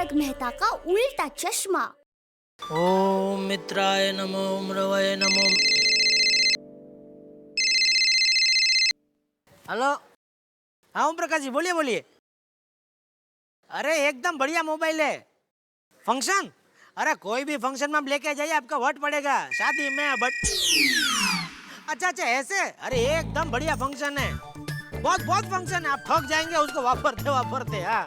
तारक मेहता का उल्टा चश्मा। ओम मित्राय नमो ओम रवये नमो। हेलो, हाँ ओम प्रकाश जी बोलिए बोलिए। अरे एकदम बढ़िया मोबाइल है। फंक्शन? अरे कोई भी फंक्शन में आप लेके जाइए, आपका वट पड़ेगा। शादी में बट अच्छा अच्छा ऐसे। अरे एकदम बढ़िया फंक्शन है, बहुत बहुत फंक्शन है, आप थक जाएंगे उसको वापरते वापरते। हाँ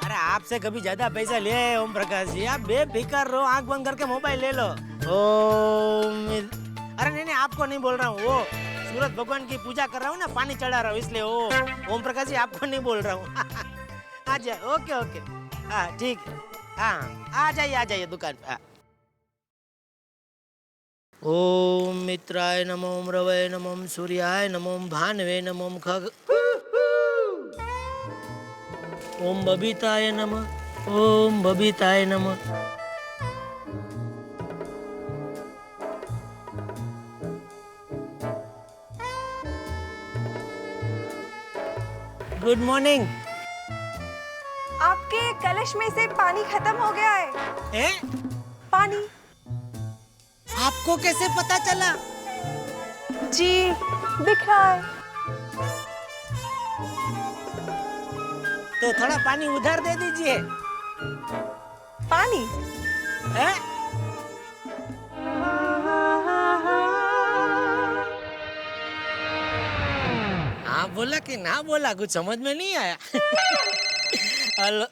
अरे आपसे कभी ज्यादा पैसा ले ओम प्रकाश जी, आप बेफिक्र रहो, आंख बंद करके मोबाइल ले लो। अरे नहीं नहीं आपको नहीं बोल रहा हूँ, वो सूरज भगवान की पूजा कर रहा हूँ ना, पानी चढ़ा रहा हूँ इसलिए। ओ ओम प्रकाश जी आपको नहीं बोल रहा हूँ। आ जाए, ओके ओके, हाँ ठीक है, हाँ आ जाइए दुकान पे। ओम मित्राय नमो ओम रवये नमो ओम सूर्याय नमो ओम भानवे नमो ओम खग ओम बबीताय नमः ओम बबीताय नमः। Good morning. आपके कलश में से पानी खत्म हो गया है। पानी। आपको कैसे पता चला? जी दिख रहा है। तो थोड़ा पानी उधर दे दीजिए। पानी? है? हाँ बोला कि ना बोला, कुछ समझ में नहीं आया। हेलो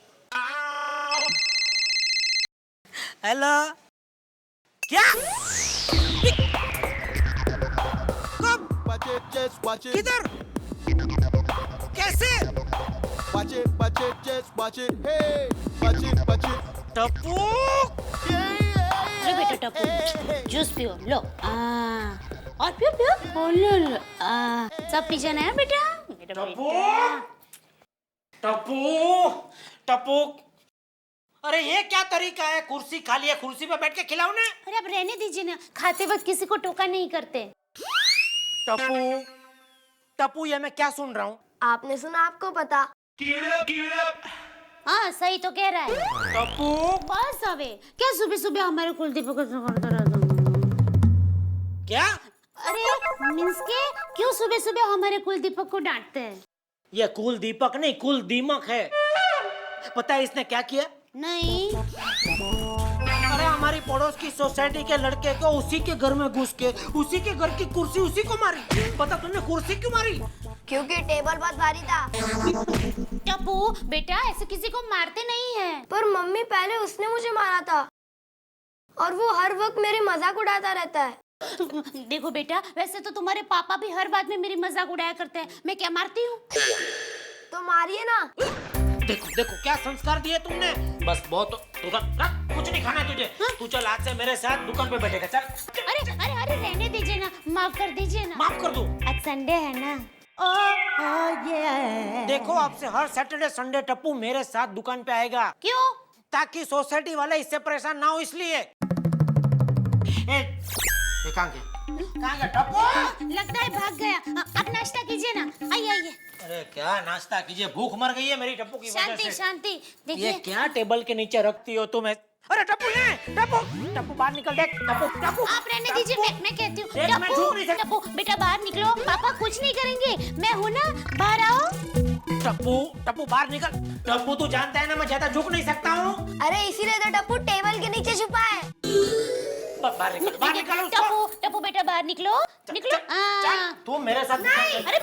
हेलो, क्या? कब? किधर? कैसे? Watch it, just watch it, hey, watch it. Tappu, लो बेटा टप्पू, जूस पियो, लो। और पियो पियो, लो। सब पी जाना है बेटा। टप्पू, टप्पू, टप्पू। अरे ये क्या तरीका है? कुर्सी खाली है, कुर्सी पे बैठ के खिलाओ ना। अरे अब रहने दीजिए ना, खाते वक्त किसी को टोका नहीं करते। टप्पू, टप्पू ये मैं क्या सुन रहा हूँ? आपने सुना, आपको पता। हाँ सही तो कह रहा है टप्पू। बस अबे, क्या सुबह सुबह हमारे कुलदीप को करता रहता? क्या? अरे मींस के क्यों सुबह सुबह हमारे कुलदीपक को डांटते हैं? ये कुल दीपक नहीं, कुल दीमक है। पता है इसने क्या किया? नहीं। अरे हमारी पड़ोस की सोसाइटी के लड़के को उसी के घर में घुस के उसी के घर की कुर्सी उसी को मारी। पता तुमने कुर्सी क्यों मारी? क्योंकि टेबल बहुत भारी था। टप्पू बेटा ऐसे किसी को मारते नहीं है। पर मम्मी पहले उसने मुझे मारा था और वो हर वक्त मेरी मजाक उड़ाता रहता है। देखो बेटा, वैसे तो तुम्हारे पापा भी हर बात में मेरी मजाक उड़ाया करते हैं, मैं क्या मारती हूँ? तो मारिए ना। देखो देखो क्या संस्कार दिए तुमने। बस बहुत कुछ नहीं खाना है तुझे। तू चल आज से मेरे साथ दुकान पे बैठेगा, चल। अरे अरे अरे रहने दीजिए ना, माफ कर दीजिए ना। माफ कर दूं? आज संडे है ना। देखो आपसे हर सैटरडे संडे टप्पू मेरे साथ दुकान पे आएगा। क्यों? ताकि सोसाइटी वाले इससे परेशान ना हो इसलिए। कहाँ गया टप्पू? लगता है भाग गया। अब नाश्ता कीजिए ना, आइए आइए। अरे क्या नाश्ता कीजिए, भूख मर गई है मेरी टप्पू की वजह शांति से। शांति। देखिए ये क्या टेबल के नीचे रखती हो तुम? अरे टप्पू ये टप्पू, टप्पू बाहर निकल, देख टप्पू, टप्पू आप रहने दीजिए, मैं कहती हूँ। देख, मैं झूठ नहीं सकता। टप्पू बेटा बाहर निकलो, पापा कुछ नहीं करेंगे, मैं हूँ ना, बाहर आओ। टप्पू, टप्पू बाहर निकल। टप्पू तू जानता है ना मैं ज्यादा झुक नहीं सकता हूँ। अरे इसीलिए तो टप्पू टेबल के नीचे छुपा है। बाहर निकल, बाहर निकल। टप्पू टप्पू बेटा बाहर निकलो, निकलो। चल तू मेरे साथ। अरे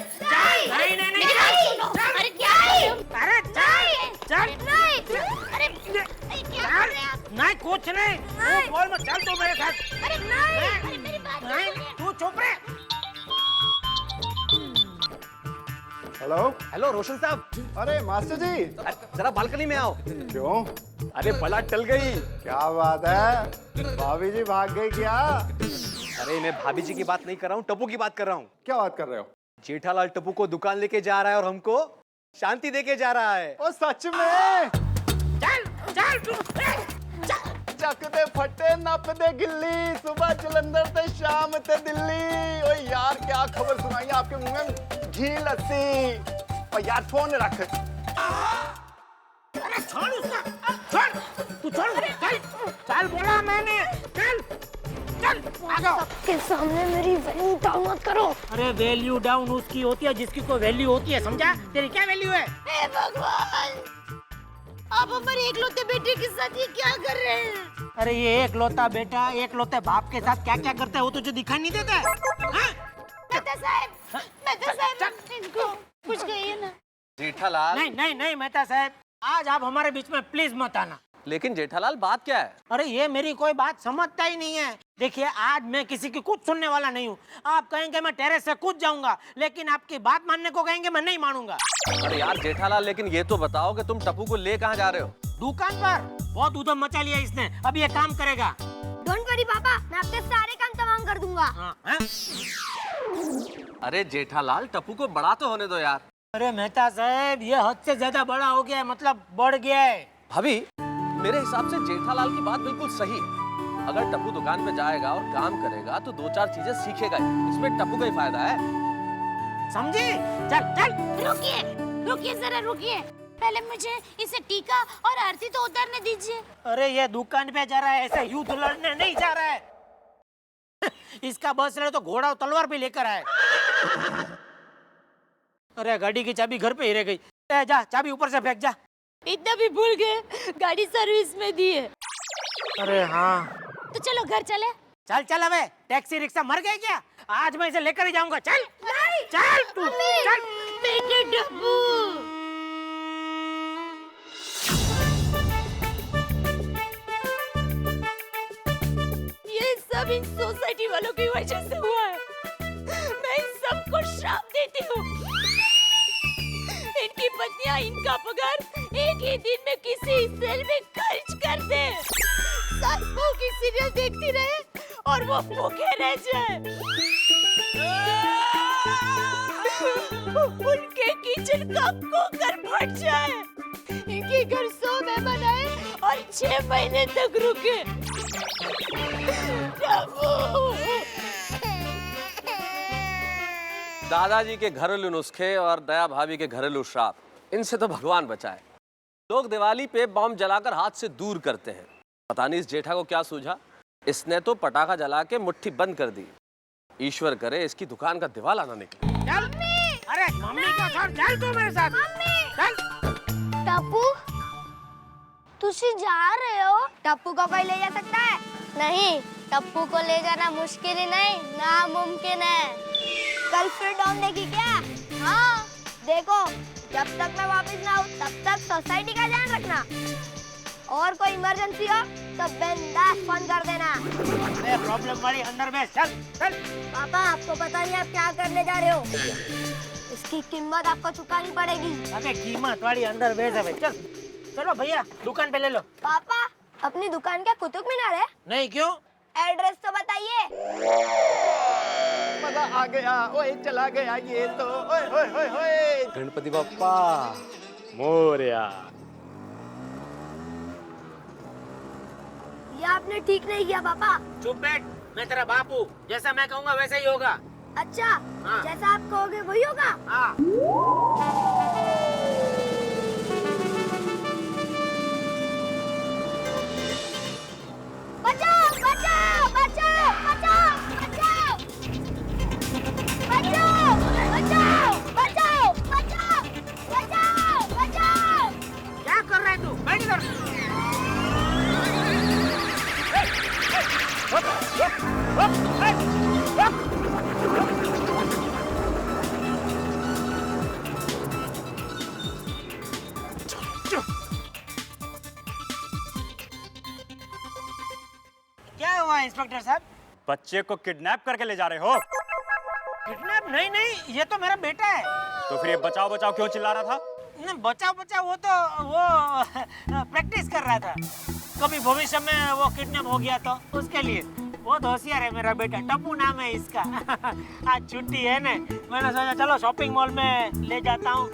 नहीं नहीं नहीं, अरे क्या है? अरे चल नहीं, अरे क्या कर रहे हैं आप? नहीं कुछ नहीं, तू बोल मत, चल तू मेरे साथ। अरे नहीं, अरे मेरी बात नहीं तू चुप रहे। हेलो हेलो रोशन साहब। अरे मास्टर जी, जरा बालकनी में आओ। क्यों? अरे बला टल गई। क्या बात है, भाभी जी भाग गई क्या? अरे मैं भाभी जी की बात नहीं कर रहा हूँ, टप्पू की बात कर रहा हूँ। क्या बात कर रहे हो? जेठालाल टप्पू को दुकान लेके जा रहा है और हमको शांति देके जा रहा है। ओ सच में? चल चल तू चक दे फटे नप दे गिल्ली, सुबह जलंधर से शाम ते दिल्ली। ओ यार क्या खबर सुनाई आपके मुंह में घी लस्सी। और यार फोन रख। अरे छोड़ उसका, छोड़। सबके सामने मेरी वैल्यू डाउन मत करो। अरे वैल्यू डाउन उसकी होती है जिसकी कोई वैल्यू होती है, समझा? तेरी क्या वैल्यू है? हे भगवान, आप हमारे एकलौते बेटे के साथ ये क्या कर रहे हैं? अरे ये एक लौता बेटा एक लौते बाप के साथ क्या क्या करता है वो तुझे दिखाई नहीं देता है? हाँ? मेहता साहब, इनको कुछ कहिए ना। जेठालाल, नहीं नहीं नहीं मेहता साहब, आज आप हमारे बीच में प्लीज मत आना। लेकिन जेठालाल बात क्या है? अरे ये मेरी कोई बात समझता ही नहीं है। देखिए आज मैं किसी की कुछ सुनने वाला नहीं हूँ। आप कहेंगे मैं टेरेस से कूद जाऊंगा, लेकिन आपकी बात मानने को कहेंगे मैं नहीं मानूंगा। अरे यार जेठालाल, लेकिन ये तो बताओ कि तुम टप्पू को ले कहाँ जा रहे हो? दुकान पर बहुत उधम मचा लिया इसने, अब ये काम करेगा। डोंट वरी पापा, मैं आपके सारे काम तमाम कर दूंगा। हाँ, हाँ? अरे जेठालाल, टप्पू को बड़ा तो होने दो यार। अरे मेहता साहब ये हद से ज्यादा बड़ा हो गया है, मतलब बढ़ गया है। भाभी, मेरे हिसाब से जेठालाल की बात बिल्कुल सही है। अगर टप्पू दुकान पे जाएगा और काम करेगा तो दो चार चीजें सीखेगा ही। इसमें टप्पू का ही फायदा है। समझी? चल चल। रुकिए, रुकिए जरा रुकिए। पहले मुझे इसे टीका और आरती तो उतारने दीजिए। अरे ये दुकान पे जा रहा है, ऐसे युद्ध लड़ने नहीं जा रहा है। इसका बस रहे तो घोड़ा और तलवार भी लेकर आए। अरे गाड़ी की चाबी घर पे ही रह गई। जा चाबी ऊपर से फेंक जा। इतना भी भूल गए, गाड़ी सर्विस में दी है। अरे हाँ, तो चलो घर चले। चल चल, अबे टैक्सी रिक्शा मर गए क्या? आज मैं इसे लेकर ही जाऊंगा। चल चल तू चल। बेटे टप्पू, ये सब इन सोसाइटी वालों की वजह से हुआ है। मैं इन सबको श्राप देती हूँ। इनकी पत्नियां इनका पगार एक ही दिन में किसी सेल में खर्च कर दे। सास बहू की सीरियल देखती रहे और वो भूखे रह जाए। उनके किचन का कुकर फट जाए। इनके घर 100 मेहमान आए और 6 महीने तक रुके। दादाजी के घरेलू नुस्खे और दया भाभी के घरेलू श्राप, इनसे तो भगवान बचाए। लोग दिवाली पे बम जलाकर हाथ से दूर करते हैं। पता नहीं इस जेठा को क्या सूझा, इसने तो पटाखा जला के मुट्ठी बंद कर दी। ईश्वर करे इसकी दुकान का दिवाला ना निकले। चल। अरे मम्मी को छोड़, चल तू मेरे साथ। चल। टप्पू, तुसी जा रहे हो? टप्पू को कोई ले जा सकता है? नहीं, टप्पू को ले जाना मुश्किल ही नहीं, नामुमकिन है। कल फिर डॉन देगी क्या? हाँ, देखो जब तक मैं वापस ना आऊँ तब तक सोसाइटी का ध्यान रखना। और कोई इमरजेंसी हो तो बिंदास फोन कर देना। अरे प्रॉब्लम वाली अंदर में चल चल। पापा आपको पता नहीं आप क्या करने जा रहे हो। इसकी कीमत आपको चुकानी पड़ेगी। अबे कीमत वाली अंदर बेच है। चल चलो भैया दुकान पे ले लो। पापा अपनी दुकान क्या कुतुब मीनार है? नहीं, क्यों? एड्रेस तो बताइए। मजा आ गया, ओए चला गया ये तो, ओए ओए ओए ओए। गणपति बप्पा मोरया। ये आपने ठीक नहीं किया पापा। चुप बैठ, मैं तेरा बाप हूँ, जैसा मैं कहूँगा वैसा ही होगा। अच्छा, हाँ। जैसा आप कहोगे वही होगा। हाँ। बचाओ बचाओ बचाओ बचाओ बचाओ बचाओ बचाओ बचाओ बचाओ बचाओ बचाओ। क्या कर रहा है तू? बैठ इधर। क्या हुआ इंस्पेक्टर साहब? बच्चे को किडनैप करके ले जा रहे हो? किडनैप? नहीं नहीं, ये तो मेरा बेटा है। तो फिर ये बचाओ बचाओ क्यों चिल्ला रहा था? नहीं, बचाओ बचाओ वो प्रैक्टिस कर रहा था। कभी भविष्य में वो किडनैप हो गया तो उसके लिए। बहुत होशियार है मेरा बेटा, टप्पू नाम है इसका। आज छुट्टी है ना, मैंने सोचा चलो शॉपिंग मॉल में ले जाता हूँ।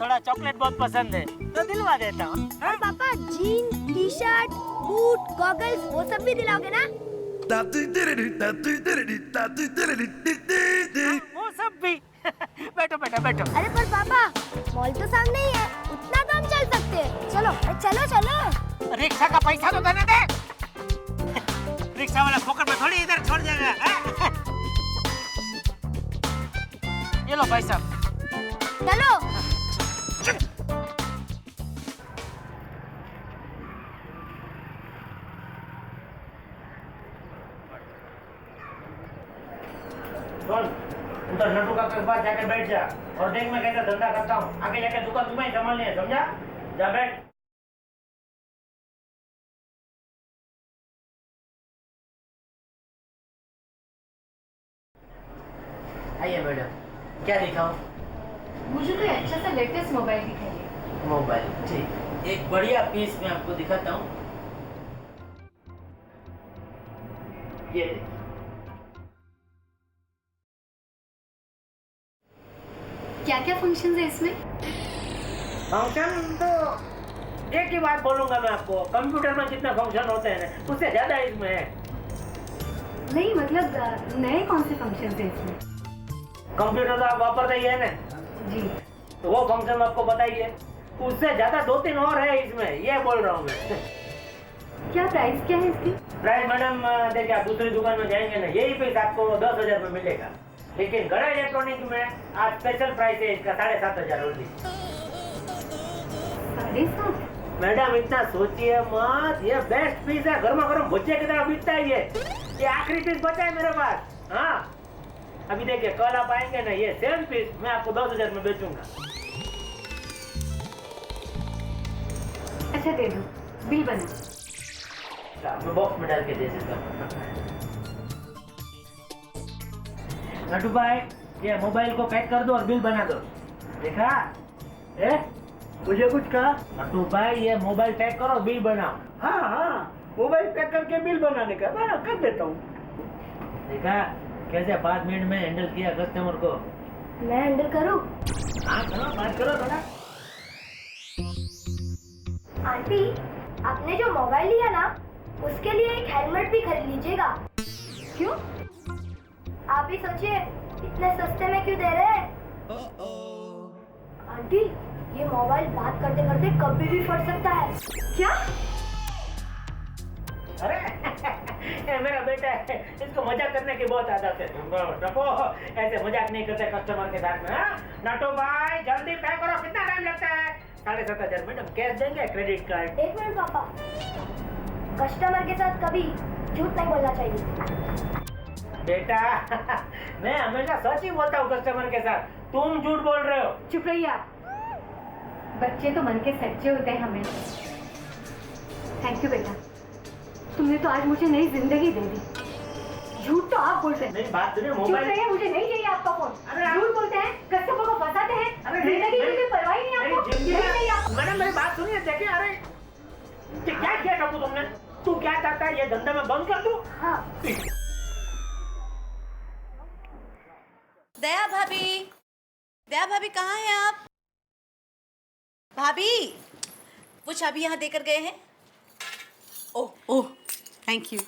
थोड़ा चॉकलेट बहुत पसंद है तो दिलवा देता हूँ। और पापा gene, T shirt, boot, goggles वो सब भी दिलाओगे ना? वो सब भी। बैठो बेटा बैठो। अरे पर पापा मॉल तो सामने ही है, उतना तो हम चल सकते हैं। चलो अरे चलो चलो। रिक्शा का पैसा तो देने दे। रिक्शा वाला फोकट में थोड़ी इधर छोड़ जाएगा। चलो भाई साहब। चलो। उधर नटू का पास जाके बैठ जा और देख मैं कैसा धंधा करता हूँ। आगे जाके दुकान तुम्हें संभालनी है, समझा? जा बैठ। आइए मैडम, क्या दिखाऊं? मुझे कोई अच्छा सा लेटेस्ट मोबाइल दिखाइए। मोबाइल, ठीक। एक बढ़िया पीस मैं आपको दिखाता हूँ। ये देखिए। क्या क्या फंक्शंस है इसमें? फंक्शन तो एक ही बात बोलूंगा मैं आपको, कंप्यूटर में जितने फंक्शन होते हैं ना उससे ज्यादा इसमें है। नहीं मतलब नए कौन से फंक्शंस है इसमें? कंप्यूटर तो आप वापरते ही है ना, जी। तो वो फंक्शन आपको बताइए, उससे ज्यादा 2-3 और है इसमें, ये बोल रहा हूँ मैं। क्या प्राइस क्या है इसकी? प्राइस मैडम देखिए, आप दूसरी दुकान में जाएंगे ना, यही पीस आपको 10,000 में मिलेगा, लेकिन गड़ा इलेक्ट्रॉनिक में आज स्पेशल प्राइस है इसका 7,500 ओनली। 7,500? मैडम इतना सोचिए मत, ये बेस्ट पीस है, गर्मा गर्म भुजिया की तरह बिकता है ये आखिरी पीस बचा है मेरे पास। हाँ अभी देखिए, कल आप आएंगे ना, ये सेम पीस मैं आपको 10,000 में बेचूंगा। अच्छा दे दो, बिल बना। मैं बॉक्स में डाल के दे देता हूँ। नटू भाई, ये मोबाइल को पैक कर दो और बिल बना दो। देखा? मुझे कुछ कहा? नटू भाई, ये मोबाइल पैक करो, बिल बनाओ। हाँ हाँ, मोबाइल पैक करके बिल बनाने का मैं कर देता हूँ। देखा कैसे 5 मिनट में हैंडल किया कस्टमर को? मैं हैंडल करूं? हाँ करो, बात करो थोड़ा। आंटी, आपने जो मोबाइल लिया ना, उसके लिए एक हेलमेट भी खरीद लीजिएगा। क्यों? आप ही सोचिए, इतने सस्ते में क्यों दे रहे हैं? आंटी, ये मोबाइल बात करते करते कभी भी फट सकता है। क्या? अरे ये मेरा बेटा है, इसको मजाक करने की बहुत आदत है। टपो, ऐसे मजाक नहीं करते कस्टमर के साथ में। हाँ नाटो भाई, जल्दी पैक करो, कितना टाइम लगता है? 7,500 मैडम, कैश देंगे क्रेडिट कार्ड? 1 मिनट पापा, कस्टमर के साथ कभी झूठ नहीं बोलना चाहिए। बेटा मैं हमेशा सच ही बोलता हूँ कस्टमर के साथ, तुम झूठ बोल रहे हो। चुप रहिए आप। बच्चे तो मन के सच्चे होते हैं हमें। थैंक यू बेटा, तुमने तो आज मुझे नई जिंदगी दे दी। झूठ तो आप बोलते हैं। नहीं बात सुनिए, चुप मोबाइल। रहिए, मुझे नहीं चाहिए आपका फोन। झूठ बोलते हैं, कस्टमर को फंसाते हैं। जिंदगी की कोई परवाह ही नहीं आपको। नहीं चाहिए आपको। मैडम मेरी बात सुनिए, देखिए। अरे क्या किया टप्पू तुमने? तू क्या चाहता है, ये धंधा में बंद कर दूं? हाँ। दया भाभी कहाँ हैं आप? भाभी, वो चाबी यहाँ देकर गए हैं। Oh thank you.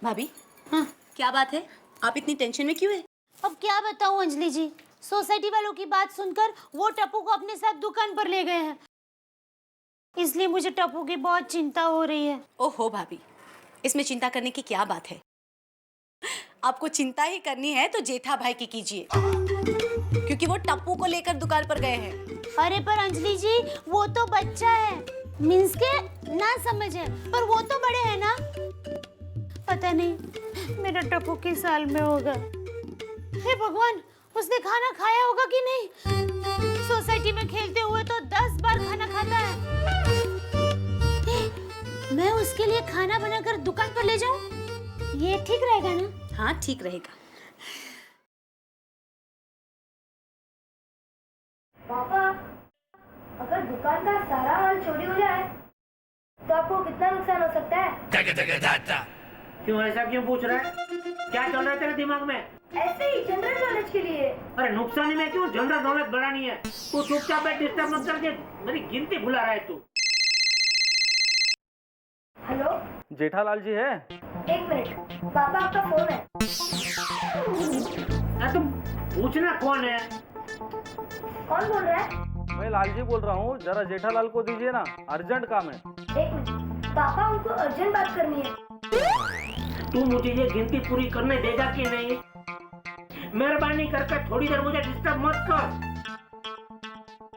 भाभी, हाँ क्या बात है, आप इतनी टेंशन में क्यों है? अब क्या बताऊं अंजलि जी, सोसाइटी वालों की बात सुनकर वो टप्पू को अपने साथ दुकान पर ले गए हैं, इसलिए मुझे टप्पू की बहुत चिंता हो रही है। ओहो भाभी, इसमें चिंता करने की क्या बात है? आपको चिंता ही करनी है तो जेठा भाई की कीजिए, क्योंकि वो टप्पू को लेकर दुकान पर गए हैं। अरे पर अंजलि जी, वो तो बच्चा है, मीन्स के ना समझ है, पर वो तो बड़े हैं ना। पता नहीं मेरा टप्पू किस साल में होगा। हे भगवान, उसने खाना खाया होगा कि नहीं? सोसाइटी में खेलते हुए तो 10 बार खाना खाता है। मैं उसके लिए खाना बनाकर दुकान पर ले जाऊं? ये ठीक रहेगा ना? हाँ ठीक रहेगा। पापा, अगर दुकान का सारा माल चोरी हो जाए तो आपको कितना नुकसान हो सकता है? क्यों ऐसा क्यों पूछ रहा है? क्या चल रहा है तेरे दिमाग में? ऐसे ही जनरल नॉलेज के लिए। अरे नुकसान में क्यों जनरल नॉलेज बढ़ानी है? तू चुपचाप बैठ, डिस्टर्ब मत करके, मेरी गिनती भुला रहा है तू। हेलो जेठालाल जी है? 1 मिनट, पापा आपका फोन है। तुम पूछना कौन है? कौन बोल रहा है? मैं लाल जी बोल रहा हूँ, जरा जेठालाल को दीजिए ना, अर्जेंट काम है। 1 मिनट, पापा उनको अर्जेंट बात करनी है। तू मुझे ये गिनती पूरी करने देगा कि नहीं? मेहरबानी करके थोड़ी देर मुझे डिस्टर्ब मत कर।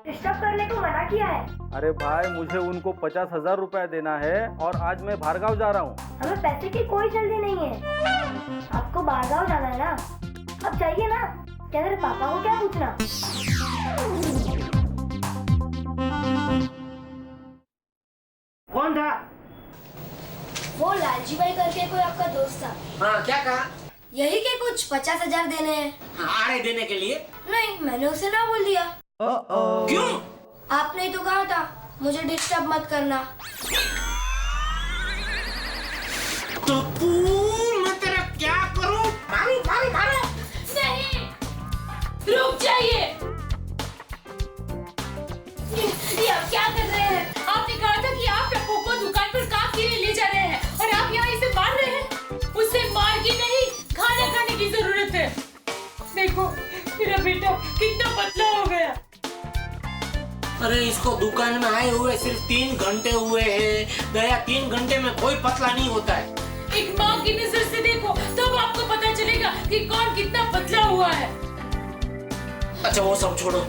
डिस्टर्ब करने को मना किया है। अरे भाई मुझे उनको 50,000 रुपया देना है और आज मैं बाहरगांव जा रहा हूँ। हमें पैसे की कोई जल्दी नहीं है। आपको बाहरगांव जाना है ना, अब चाहिए ना, क्या तेरे पापा को क्या पूछना। कौन था? वो लालजी भाई करके कोई आपका दोस्त था। हाँ, क्या कहा? यही के कुछ 50,000 देने हैं। हाँ, अरे देने के लिए? नहीं, मैंने उसे ना बोल दिया। क्यों? आपने ही तो कहा था मुझे डिस्टर्ब मत करना। टप्पू, मैं तेरा क्या करूं? मारो मारो मारो। नहीं, रुक जाइए। ये आप क्या कर रहे हैं? आपने कहा था कि आप टप्पू को दुकान पर काम के लिए ले जा रहे हैं और आप यहाँ इसे मार रहे हैं। उसे मार के नहीं, खाना खाने की जरूरत है। देखो मेरा बेटा कितना पतला हो गया। अरे इसको दुकान में आए हुए सिर्फ 3 घंटे हुए हैं। दया, 3 घंटे में कोई पतला नहीं होता है। एक माँ की नजर से देखो तब आपको पता चलेगा कि कौन कितना पतला हुआ है। अच्छा वो सब छोड़ो,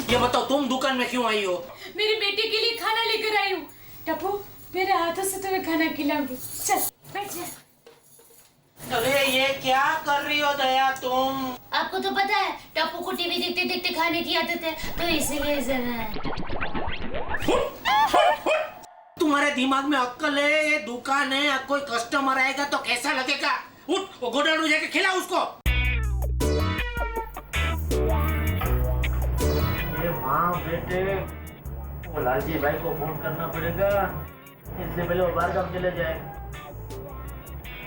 ये बताओ तुम दुकान में क्यों आई हो? मेरे बेटे के लिए खाना लेकर आई हूँ। टप्पू, मेरे हाथों से तुम्हें खाना खिलाऊंगी। चल बैठ जा। अरे ये क्या कर रही हो दया तुम? आपको तो पता है टप्पू को टीवी देखते देखते खाने की आदत है, तो इसीलिए जरा। तुम्हारे दिमाग में अक्ल है? ये दुकान है, कोई कस्टमर आएगा तो कैसा लगेगा? उठ, वो गोडाउन में जाके खिला उसको। ये माँ बेटे, वो लालजी भाई को फोन करना पड़ेगा, इससे पहले वो बाहरगांव चले जाए।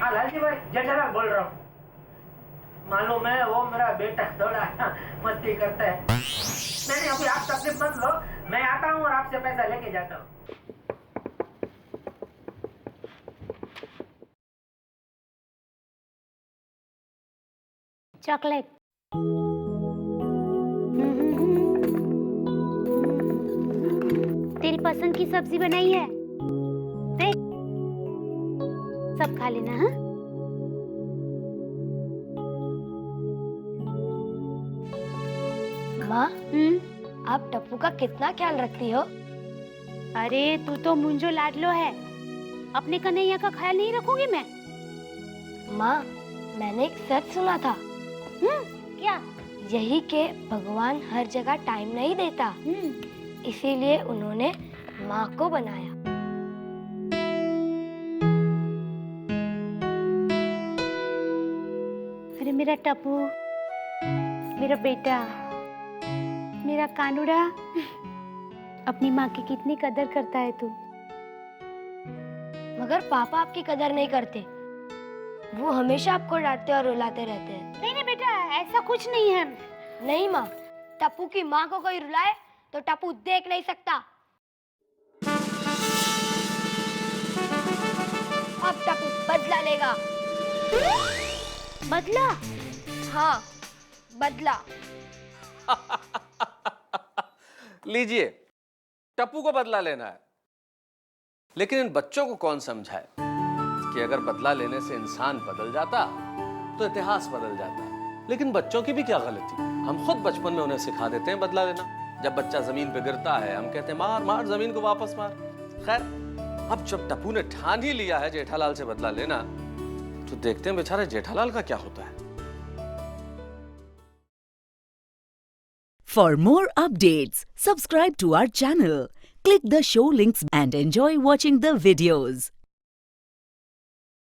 हाँ लालजी भाई, जेठालाल बोल रहा हूँ। मालूम है वो मेरा बेटा थोड़ा मस्ती करता है। नहीं अभी आप तकलीफ मत लो, मैं आता हूँ और आपसे पैसा लेके जाता हूँ। चॉकलेट। तेरी पसंद की सब्जी बनाई है, देख सब खा लेना। हाँ माँ, आप टप्पू का कितना ख्याल रखती हो? अरे तू तो मुंजो लाडलो है, अपने कन्हैया का ख्याल नहीं रखूंगी मैं? माँ, मैंने एक सच सुना था। क्या? यही के भगवान हर जगह टाइम नहीं देता, इसीलिए उन्होंने माँ को बनाया। अरे मेरा टप्पू, मेरा बेटा, मेरा कानूड़ा, अपनी माँ की कितनी कदर करता है तू। मगर पापा आपकी कदर नहीं करते, वो हमेशा आपको डांटते और रुलाते रहते हैं। नहीं बेटा, ऐसा कुछ नहीं है। नहीं माँ, टप्पू की माँ को कोई रुलाए तो टप्पू देख नहीं सकता। अब टप्पू बदला लेगा। बदला? हाँ, बदला। लीजिए, टप्पू को बदला लेना है, लेकिन इन बच्चों को कौन समझाए कि अगर बदला लेने से इंसान बदल जाता तो इतिहास बदल जाता। लेकिन बच्चों की भी क्या गलती, हम खुद बचपन में उन्हें सिखा देते हैं बदला लेना। जब बच्चा जमीन पे गिरता है हम कहते हैं मार मार जमीन को वापस मार। खैर, अब जब टप्पू ने ठान ही लिया है जेठालाल से बदला लेना, तो देखते हैं बेचारे जेठालाल का क्या होता है। For more updates, subscribe to our channel, click the show links and enjoy watching the videos.